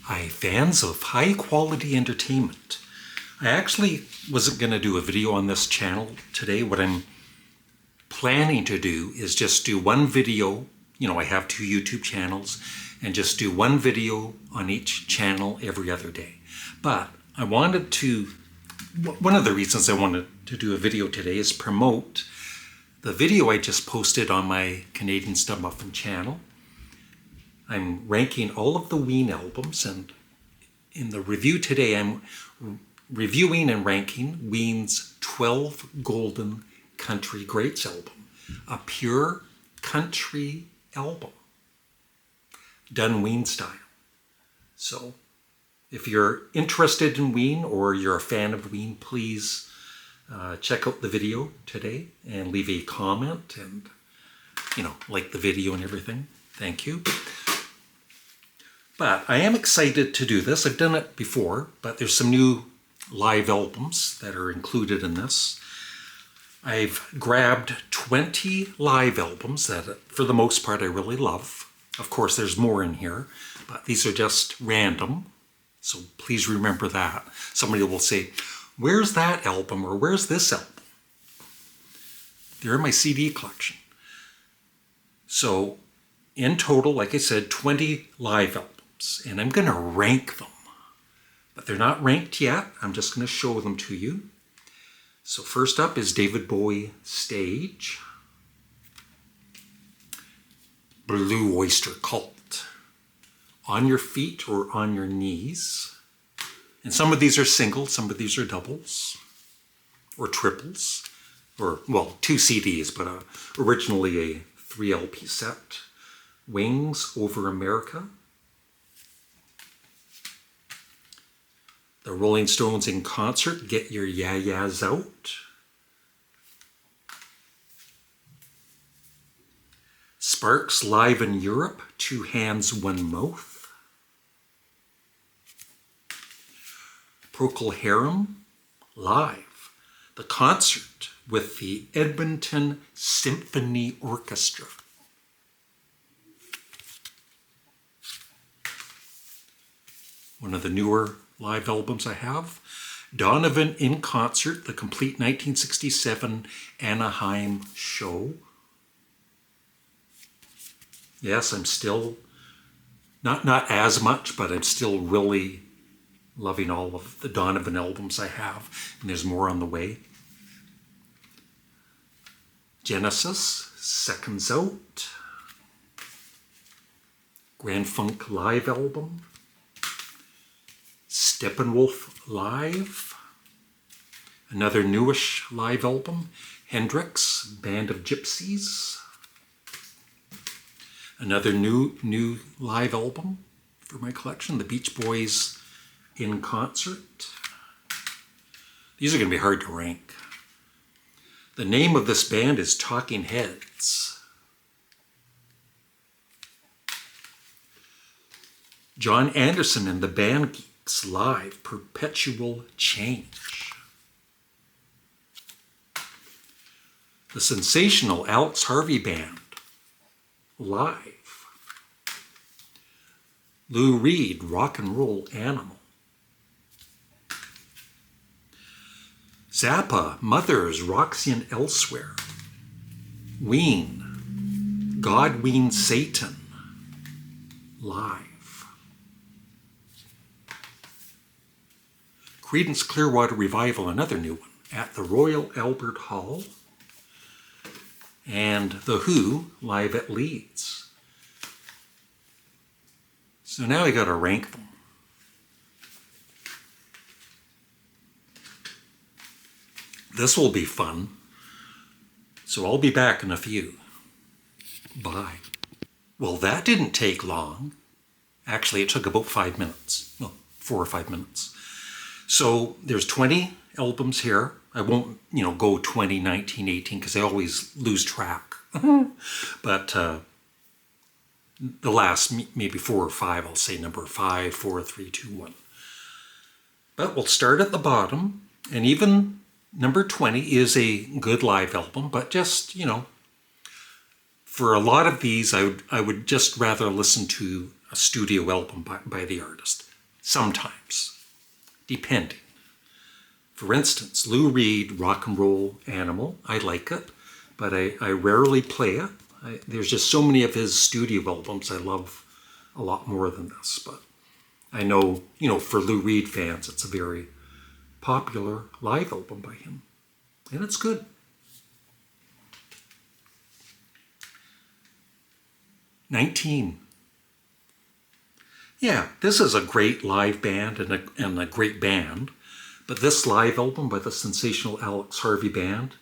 Hi, fans of high quality entertainment. I actually wasn't going to do a video on this channel today. What I'm planning to do is just do one video. I have two YouTube channels, and just do one video on each channel every other day. But one of the reasons I wanted to do a video today is promote the video I just posted on my Canadian Studmuffin channel. I'm ranking all of the Ween albums, and in the review today I'm reviewing and ranking Ween's 12 Golden Country Greats album, a pure country album, done Ween style. So if you're interested in Ween or you're a fan of Ween, please check out the video today and leave a comment and, like the video and everything. Thank you. But I am excited to do this. I've done it before, but there's some new live albums that are included in this. I've grabbed 20 live albums that, for the most part, I really love. Of course, there's more in here, but these are just random. So please remember that. Somebody will say, where's that album or where's this album? They're in my CD collection. So in total, like I said, 20 live albums. And I'm going to rank them. But they're not ranked yet. I'm just going to show them to you. So first up is David Bowie, Stage. Blue Oyster Cult, On Your Feet or On Your Knees. And some of these are singles, some of these are doubles or triples. Or, well, 2 CDs, but originally a 3 LP set. Wings Over America. The Rolling Stones in Concert, Get Your Ya-Ya's Out. Sparks Live in Europe, Two Hands, One Mouth. Procol Harum, Live, the concert with the Edmonton Symphony Orchestra. One of the newer live albums I have, Donovan in Concert, the complete 1967 Anaheim show. Yes, I'm still, not as much, but I'm still really loving all of the Donovan albums I have, and there's more on the way. Genesis, Seconds Out. Grand Funk Live album. Steppenwolf Live, another newish live album, Hendrix, Band of Gypsies, another new live album for my collection, the Beach Boys in Concert. These are going to be hard to rank. The name of this band is Talking Heads. John Anderson and the Band Geeks Live, Perpetual Change. The sensational Alex Harvey Band, Live. Lou Reed, Rock and Roll Animal. Zappa, Mothers, Roxy and Elsewhere. Ween, God Ween Satan, Live. Creedence Clearwater Revival, another new one, at the Royal Albert Hall. And The Who, live at Leeds. So now I got to rank them. This will be fun. So I'll be back in a few. Bye. Well, that didn't take long. Actually, it took about 5 minutes. Well, 4 or 5 minutes. So there's 20 albums here. I won't, go 20, 19, 18, because I always lose track. But the last maybe 4 or 5, I'll say number 5, 4, 3, 2, 1. But we'll start at the bottom. And even number 20 is a good live album, but just, for a lot of these, I would just rather listen to a studio album by the artist. sometimes, depending. For instance, Lou Reed, Rock and Roll Animal, I like it, but I rarely play it. There's just so many of his studio albums I love a lot more than this, but I know, for Lou Reed fans, it's a very popular live album by him, and it's good. "19. Yeah, this is a great live band and a great band, but this live album by the sensational Alex Harvey Band,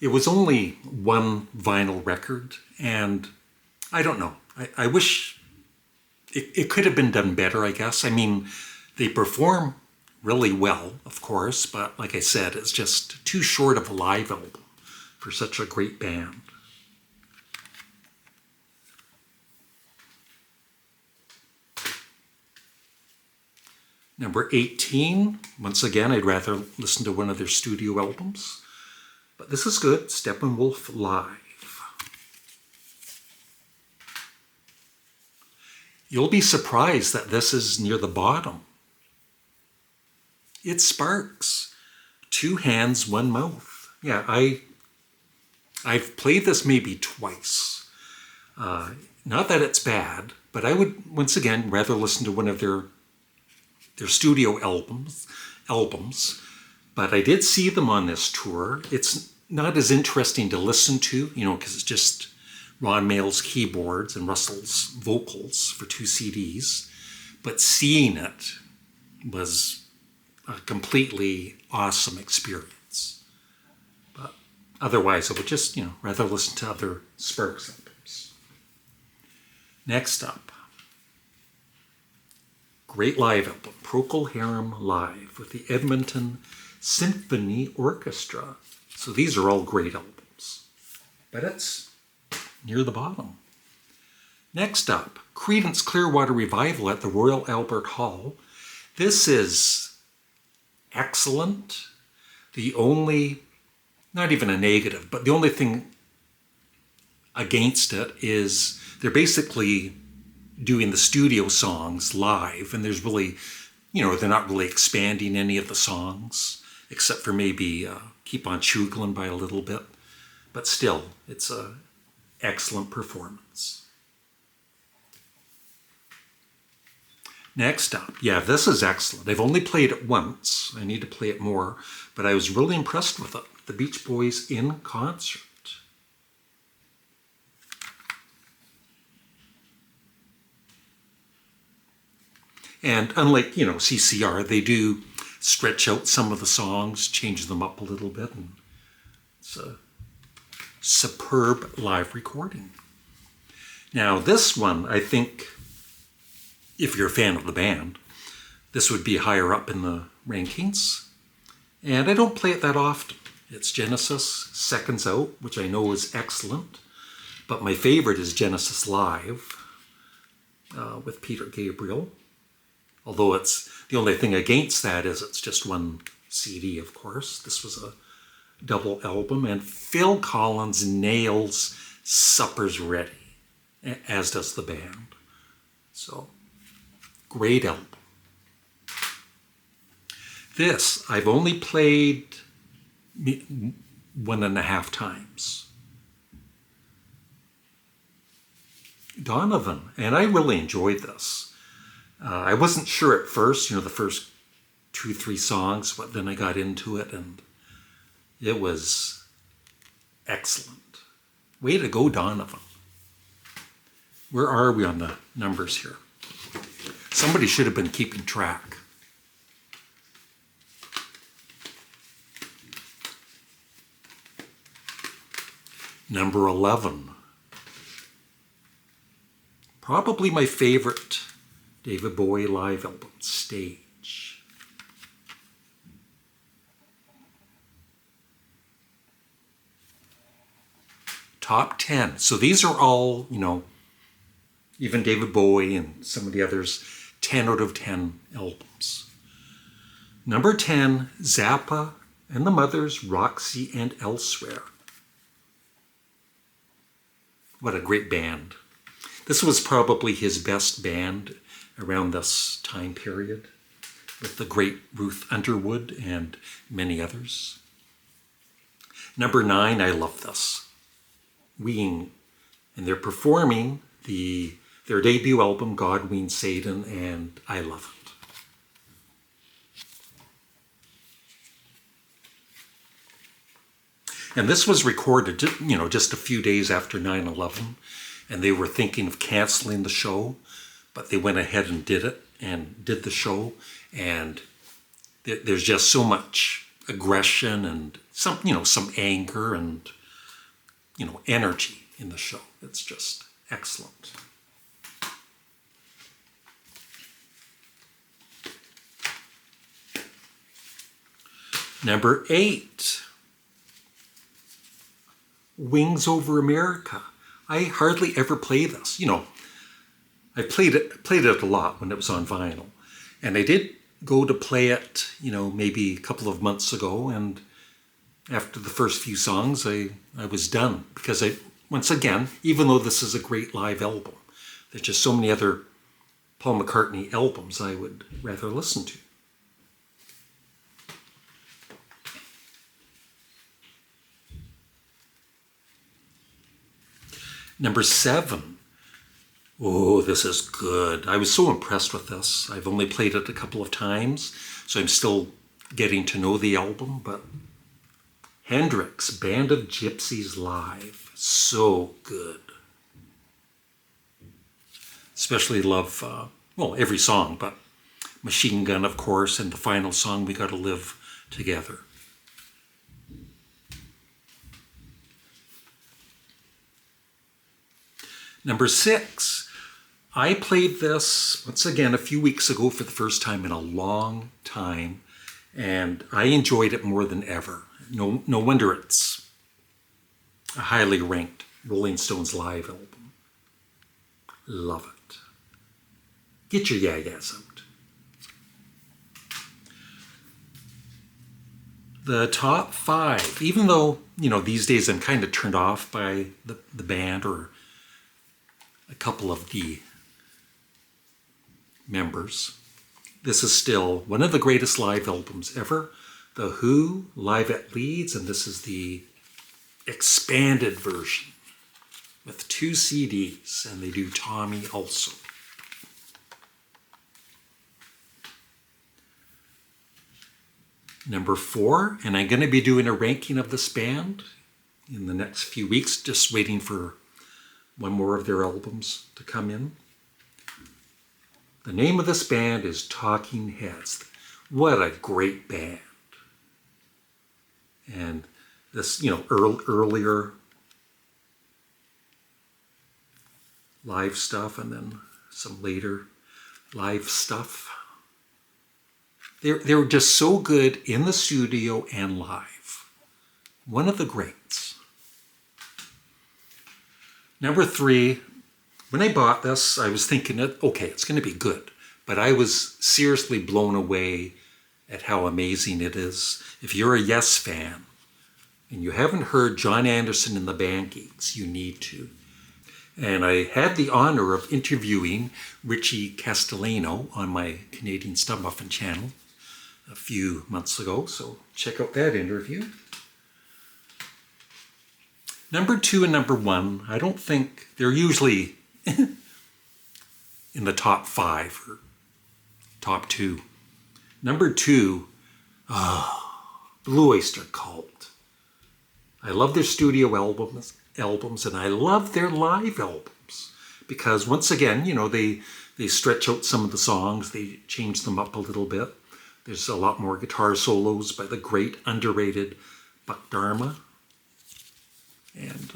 it was only one vinyl record, and I don't know. I wish it could have been done better, I guess. I mean, they perform really well, of course, but like I said, it's just too short of a live album for such a great band. Number 18, once again, I'd rather listen to one of their studio albums, but this is good, Steppenwolf Live. You'll be surprised that this is near the bottom. It sparks. 2 hands, 1 mouth. Yeah, I've played this maybe twice. Not that it's bad, but I would, once again, rather listen to one of their studio albums, but I did see them on this tour. It's not as interesting to listen to, because it's just Ron Mayall's keyboards and Russell's vocals for 2 CDs, but seeing it was a completely awesome experience. But otherwise, I would just, rather listen to other Sparks albums. Next up, great live album, Procol Harum Live with the Edmonton Symphony Orchestra. So these are all great albums, but it's near the bottom. Next up, Creedence Clearwater Revival at the Royal Albert Hall. This is excellent. The only, not even a negative, but the only thing against it is they're basically doing the studio songs live, and there's really, they're not really expanding any of the songs, except for maybe Keep on Chugglin' by a little bit. But still, it's an excellent performance. Next up, yeah, this is excellent. I've only played it once. I need to play it more, but I was really impressed with it. The Beach Boys in concert. And unlike, CCR, they do stretch out some of the songs, change them up a little bit, and it's a superb live recording. Now, this one, I think, if you're a fan of the band, this would be higher up in the rankings. And I don't play it that often. It's Genesis Seconds Out, which I know is excellent, but my favorite is Genesis Live with Peter Gabriel. Although it's the only thing against that is it's just one CD, of course. This was a double album, and Phil Collins nails Supper's Ready, as does the band. So, great album. This, I've only played 1.5 times. Donovan, and I really enjoyed this. I wasn't sure at first, the first 2-3 songs, but then I got into it and it was excellent. Way to go, Donovan. Where are we on the numbers here? Somebody should have been keeping track. Number 11. Probably my favorite David Bowie live album, Stage. Top 10. So these are all, even David Bowie and some of the others, 10 out of 10 albums. Number 10, Zappa and the Mothers, Roxy and Elsewhere. What a great band. This was probably his best band around this time period with the great Ruth Underwood and many others. Number 9, I love this. Ween, and they're performing their debut album, God Ween Satan, and I love it. And this was recorded, just a few days after 9/11, and they were thinking of canceling the show, but they went ahead and did it, and did the show, and there's just so much aggression and some anger and, energy in the show. It's just excellent. Number 8. Wings Over America. I hardly ever play this. I played it a lot when it was on vinyl. And I did go to play it, maybe a couple of months ago. And after the first few songs, I was done. Because once again, even though this is a great live album, there's just so many other Paul McCartney albums I would rather listen to. Number 7. Oh, this is good. I was so impressed with this. I've only played it a couple of times, so I'm still getting to know the album, but Hendrix, Band of Gypsies Live. So good. Especially love, every song, but Machine Gun, of course, and the final song, We Gotta Live Together. Number 6, I played this once again a few weeks ago for the first time in a long time, and I enjoyed it more than ever. No wonder it's a highly ranked Rolling Stones live album. Love it. Get your yeah-yeahs out. The top 5, even though, these days I'm kind of turned off by the band or a couple of the members, this is still one of the greatest live albums ever. The Who, live at Leeds, and this is the expanded version with 2 CDs, and they do Tommy also. Number 4, and I'm going to be doing a ranking of this band in the next few weeks, just waiting for one more of their albums to come in. The name of this band is Talking Heads. What a great band. And this, earlier live stuff and then some later live stuff. They were just so good in the studio and live. One of the greats. Number 3, when I bought this, I was thinking, okay, it's going to be good. But I was seriously blown away at how amazing it is. If you're a Yes fan and you haven't heard John Anderson and the Band Geeks, you need to. And I had the honor of interviewing Richie Castellano on my Canadian Studmuffin channel a few months ago, so check out that interview. Number 2 and number 1, I don't think they're usually in the top 5 or top 2. Number 2, Blue Oyster Cult. I love their studio albums, and I love their live albums because once again, they stretch out some of the songs, they change them up a little bit. There's a lot more guitar solos by the great underrated Buck Dharma. And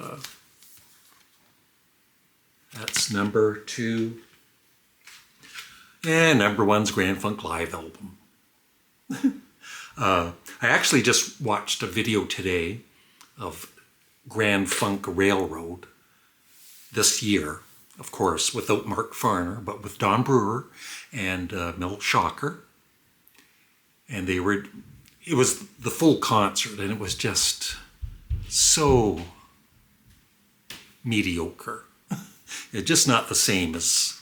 that's number 2. And number 1's Grand Funk Live album. I actually just watched a video today of Grand Funk Railroad this year, of course, without Mark Farner, but with Don Brewer and Mel Shocker. And it was the full concert, and it was just so mediocre. It's just not the same as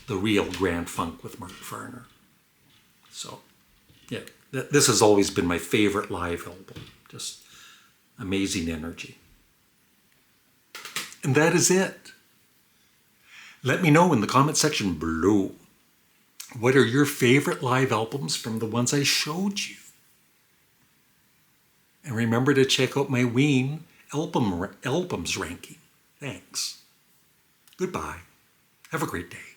the real Grand Funk with Mark Farner. So, yeah, this has always been my favorite live album. Just amazing energy. And that is it. Let me know in the comment section below, what are your favorite live albums from the ones I showed you? And remember to check out my Ween albums ranking. Thanks. Goodbye. Have a great day.